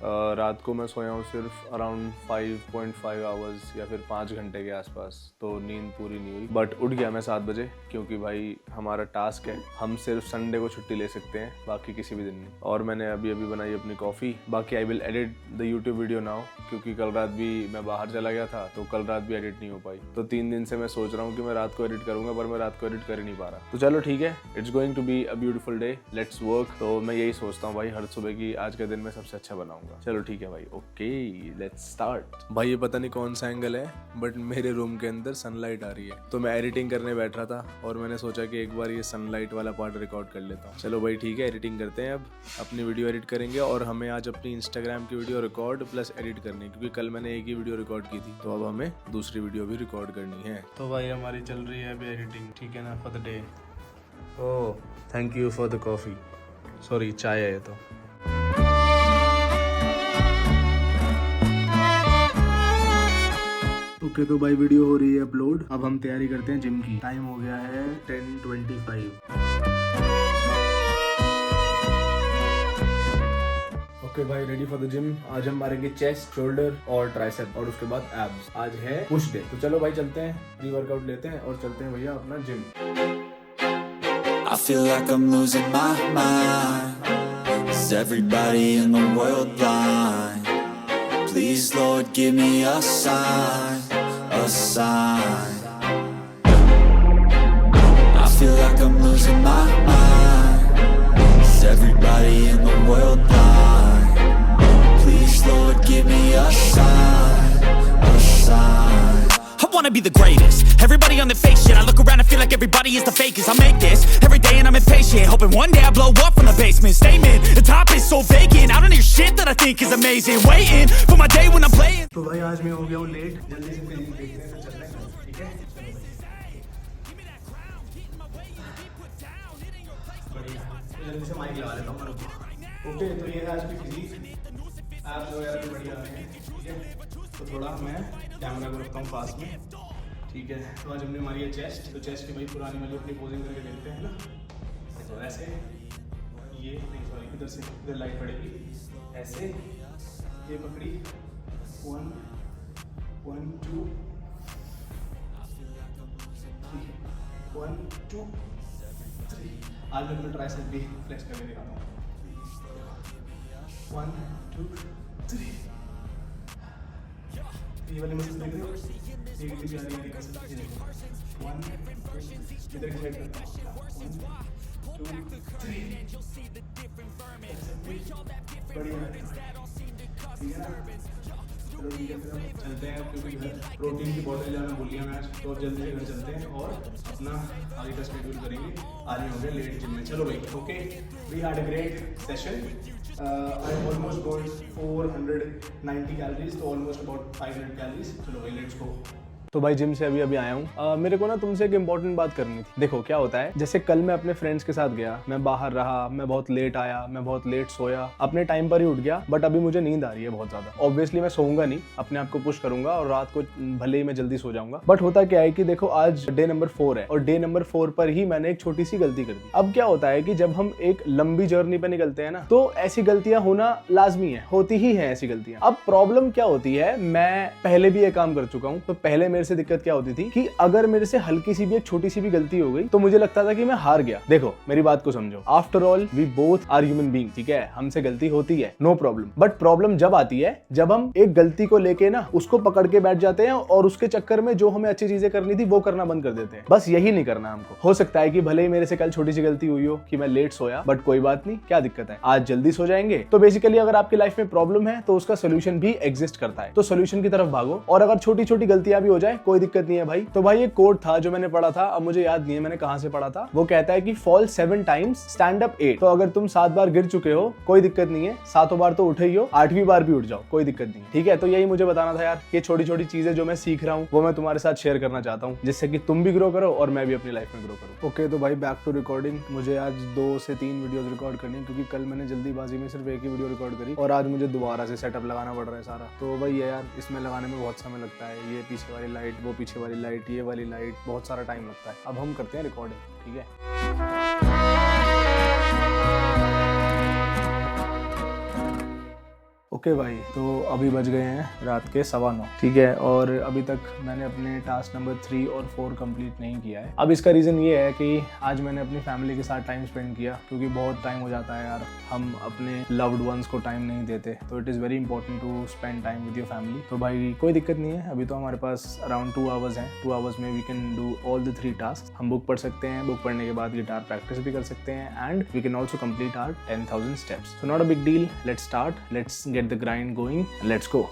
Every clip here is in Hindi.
रात को मैं सोया हूँ सिर्फ अराउंड 5.5 आवर्स या फिर 5 घंटे के आसपास, तो नींद पूरी नहीं हुई। बट उठ गया मैं 7 बजे, क्योंकि भाई हमारा टास्क है, हम सिर्फ संडे को छुट्टी ले सकते हैं, बाकी किसी भी दिन नहीं। और मैंने अभी बनाई अपनी कॉफ़ी। बाकी I will edit the YouTube video now, क्योंकि कल रात भी मैं बाहर चला गया था, तो कल रात भी एडिट नहीं हो पाई। तो 3 दिन से मैं सोच रहा हूँ कि मैं रात को एडिट करूँगा, पर मैं रात को एडिट कर ही नहीं पा रहा। तो चलो ठीक है, it's going to be a beautiful day, let's work. तो मैं यही सोचता हूँ भाई हर सुबह की आज का दिन मैं सबसे अच्छा बनाऊंगा। चलो ठीक है भाई, ओके लेट्स स्टार्ट। भाई ये पता नहीं कौन सा एंगल है, बट मेरे रूम के अंदर सनलाइट आ रही है। तो मैं एडिटिंग करने बैठ रहा था और मैंने सोचा कि एक बार ये सनलाइट वाला पार्ट रिकॉर्ड कर लेता हूँ। चलो भाई ठीक है, एडिटिंग करते हैं। अब अपनी वीडियो एडिट करेंगे और हमें आज अपनी इंस्टाग्राम की वीडियो रिकॉर्ड प्लस एडिट करनी है, क्योंकि कल मैंने एक ही वीडियो रिकॉर्ड की थी, तो अब हमें दूसरी वीडियो भी रिकॉर्ड करनी है। तो भाई हमारी चल रही है अभी एडिटिंग, ठीक है ना, for the day. Oh thank you for the coffee, sorry चाय है ये तो। ओके तो भाई वीडियो हो रही है अपलोड। अब हम तैयारी करते हैं जिम की। टाइम हो गया है 10:25। ओके भाई रेडी फॉर द जिम। आज हम मारेंगे चेस्ट, शोल्डर और ट्राइसेप, और उसके बाद एब्स। आज है पुश डे। तो चलो भाई चलते हैं, प्री वर्कआउट लेते हैं और चलते हैं भैया अपना gym. I feel like I'm losing my mind. Is everybody in the world blind? Please Lord give me a sign, a sign. I feel like I'm losing my mind. Is everybody in the world blind? Please Lord give me a sign, a sign. I wanna be the greatest. Everybody on the fake shit. I look around and feel like everybody is the fakest. I make this every day and I'm impatient, hoping one day I blow up from the basement. Statement, the top is so vacant. I don't hear shit that I think is amazing. Waiting for my day when I'm playing. तो भाई आज मैं हो गया हूँ लेट, जल्दी से फिर देखते हैं, फिर चलते हैं, ठीक है? बढ़िया, जल्दी से माइक लगा लेता हूँ। ओके तो ये है आज की फिजिक, एब्स वगैरह भी बढ़िया आ रहे हैं, ठीक है? तो थोड़ा मैं कैमरा को रखता हूँ पास में, ठीक है? तो आज हमने हमारी है चेस्ट, तो चेस्ट की भाई पुरानी वाली अपनी पोजिंग करके देखते हैं ना। तो ऐसे ये नहीं, सॉरी इधर से, इधर लाइट पड़ेगी, ऐसे ये पकड़ी, 1 1 2 1 2 3। आज मैं अपना ट्राइसेप भी फ्लेक्स करके दिखाता हूँ। 1 2 3। ये वाली मसल देख रहे हो, ये कितनी प्यारी वाली मसल है, ये देखो। 1 इधर की साइड करता हूँ, 1 2 3। बढ़िया, ठीक है ना? चलो ठीक है, फिर हम चलते हैं, क्योंकि घर प्रोटीन की बॉटल जाना भूल गया मैं आज, तो अब जल्दी से घर चलते हैं और अपना आगे का शेड्यूल करेंगे। आज ही हो गया लेट जिम में। चलो भाई okay, we had a great session. I almost burned 490 calories, तो almost about 500 calories. चलो भाई लेट्स गो। तो भाई जिम से अभी आया हूँ। मेरे को ना तुमसे एक इम्पोर्टेंट बात करनी थी। देखो क्या होता है, जैसे कल मैं अपने फ्रेंड्स के साथ गया, मैं बाहर रहा, मैं बहुत लेट आया, मैं बहुत लेट सोया, अपने टाइम पर ही उठ गया, बट अभी मुझे नींद आ रही है बहुत ज्यादा। ऑब्वियसली मैं सोऊंगा नहीं, अपने आप को पुश करूंगा और रात को भले ही मैं जल्दी सो जाऊंगा। बट होता क्या है कि देखो आज डे नंबर 4 है और डे नंबर 4 पर ही मैंने एक छोटी सी गलती कर दी। अब क्या होता है कि जब हम एक लंबी जर्नी पे निकलते हैं ना, तो ऐसी गलतियां होना लाजमी है, होती ही है ऐसी गलतियां। अब प्रॉब्लम क्या होती है, मैं पहले भी ये काम कर चुका हूँ, तो पहले मेरे से दिक्कत क्या होती थी कि अगर मेरे से हल्की सी भी एक छोटी सी भी गलती हो गई तो मुझे लगता था कि मैं हार गया। देखो मेरी बात को समझो, after all we both are human being, ठीक है? हमसे गलती होती है, नो प्रॉब्लम। बट प्रॉब्लम जब आती है जब हम एक गलती को लेके ना उसको पकड़ के बैठ जाते हैं और उसके चक्कर में जो हमें अच्छी चीजें करनी थी वो करना बंद कर देते हैं। बस यही नहीं करना हमको। हो सकता है कि भले ही मेरे से कल छोटी सी गलती हुई हो कि मैं लेट सोया, बट कोई बात नहीं, क्या दिक्कत है, आज जल्दी सो जाएंगे। तो बेसिकली अगर आपकी लाइफ में प्रॉब्लम है तो उसका सोल्यूशन भी एग्जिस्ट करता है, तो सोल्यूशन की तरफ भागो। और अगर छोटी छोटी गलतियां भी हो जाए कोई दिक्कत नहीं है भाई। तो भाई एक कोड था जो मैंने पढ़ा था, अब मुझे याद नहीं है मैंने कहां से पढ़ा था। वो कहता है कि फॉल 7 टाइम्स, स्टैंड अप 8। तो अगर तुम 7 बार गिर चुके हो कोई दिक्कत नहीं है, 7 बार तो उठे ही हो, 8वीं बार भी उठ जाओ, कोई दिक्कत नहीं है, ठीक है? तो यही मुझे बताना था यार, ये छोटी छोटी चीजें जो मैं सीख रहा हूँ वो मैं तुम्हारे साथ शेयर करना चाहता हूँ, जिससे कि तुम भी ग्रो करो और मैं भी अपनी लाइफ में ग्रो करूँ। ओके तो भाई बैक टू रिकॉर्डिंग। मुझे आज 2 से 3 वीडियोस रिकॉर्ड करनी है, क्योंकि कल मैंने जल्दीबाजी में सिर्फ एक ही वीडियो रिकॉर्ड करी और आज मुझे दोबारा से सेटअप लगाना पड़ रहा है सारा। तो भाई यार इसमें लगाने में बहुत समय लगता है, ये पीछे वाली लाइट, वो पीछे वाली लाइट, ये वाली लाइट, बहुत सारा टाइम लगता है। अब हम करते हैं रिकॉर्डिंग, ठीक है? ओके भाई, तो अभी बज गए हैं रात के 9:15, ठीक है। और अभी तक मैंने अपने टास्क नंबर 3 और 4 कंप्लीट नहीं किया है। अब इसका रीज़न ये है कि आज मैंने अपनी फैमिली के साथ टाइम स्पेंड किया, क्योंकि बहुत टाइम हो जाता है यार, हम अपने लव्ड वंस को टाइम नहीं देते। तो it is very important to spend time with your family. तो भाई कोई दिक्कत नहीं है, अभी तो हमारे पास अराउंड 2 आवर्स हैं। 2 आवर्स में we can do all the 3 task. हम बुक पढ़ सकते हैं, बुक पढ़ने के बाद गिटार प्रैक्टिस भी कर सकते हैं, and we can also complete our 10,000 steps. So not a big deal, let's start, let's get the grind going, let's go.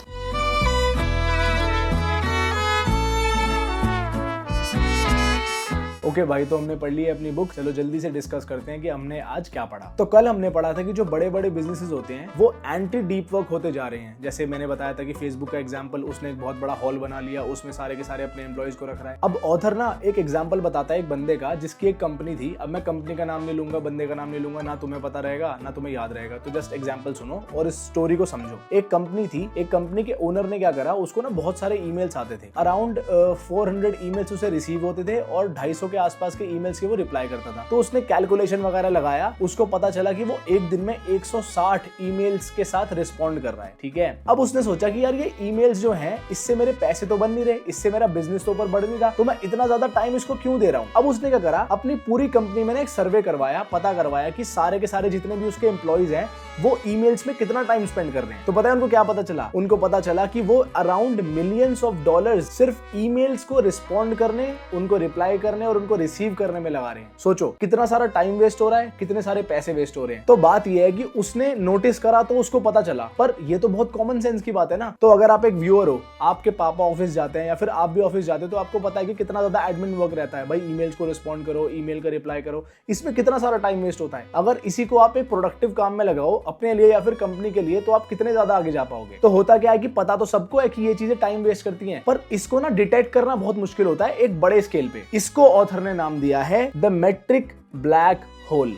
Okay भाई, तो हमने पढ़ ली है अपनी बुक। चलो जल्दी से डिस्कस करते हैं कि हमने आज क्या पढ़ा। तो कल हमने पढ़ा था कि जो बड़े बड़े बिजनेसेस होते हैं वो एंटी डीप वर्क होते जा रहे हैं। जैसे मैंने बताया था कि फेसबुक का एग्जांपल, उसने एक बहुत बड़ा हॉल बना लिया, उसमें सारे के सारे अपने एम्प्लॉयज को रख रहा है। अब ऑथर ना एक एग्जाम्पल बताता है एक बंदे का, जिसकी एक कंपनी थी। अब मैं कंपनी का नाम नहीं लूंगा, बंदे का नाम नहीं लूंगा, ना तुम्हें पता रहेगा ना तुम्हें याद रहेगा। तो जस्ट एग्जाम्पल सुनो और इस स्टोरी को समझो। एक कंपनी थी, एक कंपनी के ओनर ने क्या करा, उसको ना बहुत सारे ईमेल्स आते थे। अराउंड 400 ईमेल्स उसे रिसीव होते थे और 250 के आसपास के ईमेल्स के वो रिप्लाई करता था। तो उसने कैलकुलेशन वगैरह लगाया, उसको पता चला कि वो एक दिन में 160 ईमेल्स के साथ रिस्पॉन्ड कर रहा है, ठीक है। अब उसने सोचा कि यार ये ईमेल्स जो हैं, इससे मेरे पैसे तो बन नहीं रहे, इससे मेरा बिजनेस तो ऊपर बढ़ नहीं रहा, तो मैं इतना ज्यादा टाइम इसको क्यों दे रहा हूं। अब उसने क्या करा, अपनी पूरी कंपनी में एक सर्वे करवाया, पता करवाया कि सारे के सारे जितने भी उसके एम्प्लॉइज हैं वो ईमेल्स में कितना टाइम स्पेंड कर रहे हैं। तो पता है उनको क्या पता चला? उनको पता चला कि वो अराउंड मिलियंस ऑफ डॉलर्स सिर्फ ईमेल्स को रिस्पॉन्ड करने, उनको रिप्लाई करने और उनको रिसीव करने में लगा रहे हैं। सोचो कितना सारा टाइम वेस्ट हो रहा है, कितने सारे पैसे वेस्ट हो रहे हैं। तो बात यह है कि उसने नोटिस करा तो उसको पता चला, पर ये तो बहुत कॉमन सेंस की बात है ना। तो अगर आप एक व्यूअर हो, आपके पापा ऑफिस जाते हैं या फिर आप भी ऑफिस जाते हो, तो आपको पता है कि कितना ज्यादा एडमिन वर्क रहता है। भाई ईमेल्स को रिस्पॉन्ड करो, ईमेल का रिप्लाई करो, इसमें कितना सारा टाइम वेस्ट होता है। अगर इसी को आप एक प्रोडक्टिव काम में लगाओ अपने लिए या फिर कंपनी के लिए, तो आप कितने ज्यादा आगे जा पाओगे। तो होता क्या है कि पता तो सबको है कि ये चीजें टाइम वेस्ट करती हैं, पर इसको ना डिटेक्ट करना बहुत मुश्किल होता है एक बड़े स्केल पे। इसको ऑथर ने नाम दिया है द मैट्रिक ब्लैक होल।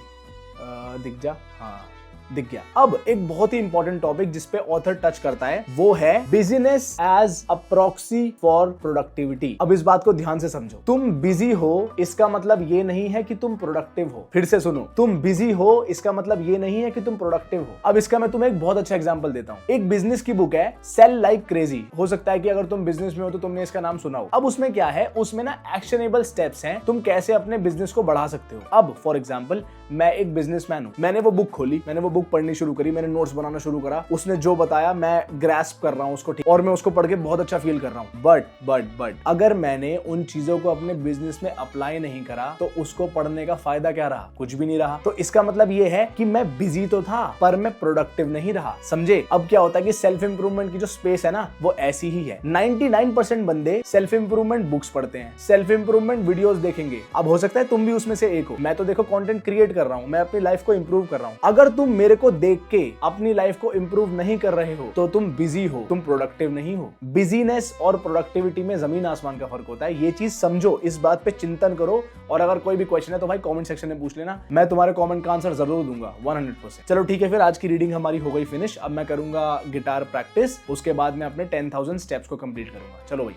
दिख जा, हाँ दिख गया। अब एक बहुत ही इंपॉर्टेंट टॉपिक जिस पे ऑथर टच करता है वो है business as a proxy for productivity. अब इस बात को ध्यान से समझो। तुम बिजी हो इसका मतलब ये नहीं है कि तुम प्रोडक्टिव हो। फिर से सुनो, तुम बिजी हो इसका मतलब ये नहीं है कि तुम प्रोडक्टिव हो। अब इसका मैं तुम्हें एक बहुत अच्छा एग्जांपल देता हूँ। एक बिजनेस की बुक है सेल लाइक क्रेजी। हो सकता है कि अगर तुम बिजनेस में हो तो तुमने इसका नाम सुना हो। अब उसमें क्या है, उसमें ना एक्शनेबल स्टेप्स हैं, तुम कैसे अपने बिजनेस को बढ़ा सकते हो। अब फॉर एग्जाम्पल मैं एक बिजनेसमैन हूँ, मैंने वो बुक खोली, मैंने वो बुक पढ़नी शुरू करी, मैंने नोट्स बनाना शुरू करा, उसने जो बताया मैं ग्रैस्प कर रहा हूँ उसको, ठीक, और मैं उसको पढ़ के बहुत अच्छा फील कर रहा हूँ। बट अगर मैंने उन चीजों को अपने बिजनेस में अप्लाई नहीं करा तो उसको पढ़ने का फायदा क्या रहा? कुछ भी नहीं रहा। तो इसका मतलब ये है कि मैं बिजी तो था पर मैं प्रोडक्टिव नहीं रहा। समझे? अब क्या होता है कि सेल्फ इंप्रूवमेंट की जो स्पेस है ना वो ऐसी ही है। 99% बंदे सेल्फ इंप्रूवमेंट बुक्स पढ़ते हैं, सेल्फ इंप्रूवमेंट वीडियोस देखेंगे। अब हो सकता है तुम भी उसमें से एक हो। मैं तो देखो कंटेंट क्रिएट कर रहा हूँ, मैं अपनी लाइफ को इंप्रूव कर रहा हूँ। अगर तुम मेरे को देख के अपनी लाइफ को इंप्रूव नहीं कर रहे हो तो तुम बिजी हो, तुम प्रोडक्टिव नहीं हो। बिजीनेस और प्रोडक्टिविटी में जमीन आसमान का फर्क होता है। ये चीज समझो, इस बात पे चिंतन करो। और अगर कोई भी क्वेश्चन है तो भाई कमेंट सेक्शन में पूछ लेना, मैं तुम्हारे कमेंट का आंसर जरूर दूंगा 100%। चलो ठीक है, फिर आज की रीडिंग हमारी हो गई फिनिश। अब मैं करूंगा गिटार प्रैक्टिस, उसके बाद मैं अपने 10,000 स्टेप्स को कंप्लीट करूंगा। चलो भाई,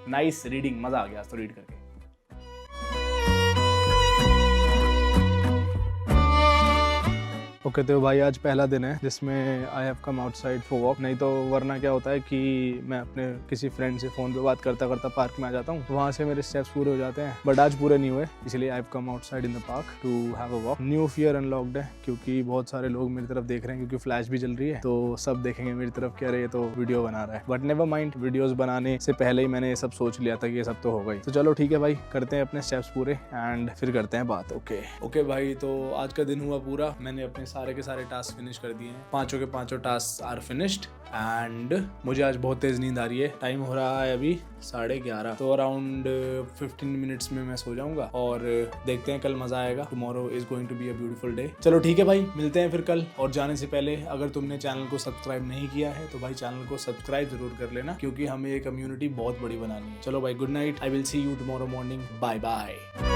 नाइस रीडिंग, मजा आ गया तो रीड करके। ओके तो भाई आज पहला दिन है जिसमें आई have come outside for walk. नहीं तो वरना क्या होता है कि मैं अपने किसी फ्रेंड से फ़ोन पे बात करता करता पार्क में आ जाता हूँ, वहाँ से मेरे स्टेप्स पूरे हो जाते हैं। बट आज पूरे नहीं हुए, इसलिए I have come outside in the park to have a walk. New fear unlocked है क्योंकि बहुत सारे लोग मेरी तरफ देख रहे हैं, क्योंकि फ्लैश भी चल रही है तो सब देखेंगे मेरी तरफ क्या रहे तो वीडियो बना रहा है। बट नेवर माइंड, वीडियोस बनाने से पहले ही मैंने ये सब सोच लिया था कि ये सब तो होगा ही। तो चलो ठीक है भाई, करते हैं अपने स्टेप्स पूरे एंड फिर करते हैं बात। ओके भाई, तो आज का दिन हुआ पूरा। मैंने अपने सारे के सारे टास्क फिनिश कर दिए हैं। 5 के 5 टास्क आर फिनिश्ड एंड मुझे आज बहुत तेज नींद आ रही है। टाइम हो रहा है अभी 11:30, तो अराउंड 15 मिनट्स में मैं सो जाऊंगा और देखते हैं कल मजा आएगा। Tomorrow is going to be a beautiful day. चलो ठीक है भाई, मिलते हैं फिर कल। और जाने से पहले अगर तुमने चैनल को सब्सक्राइब नहीं किया है तो भाई चैनल को सब्सक्राइब जरूर कर लेना, क्योंकि हमें ये कम्युनिटी बहुत बड़ी बनानी है। चलो भाई, good night. I will see you tomorrow morning. Bye bye.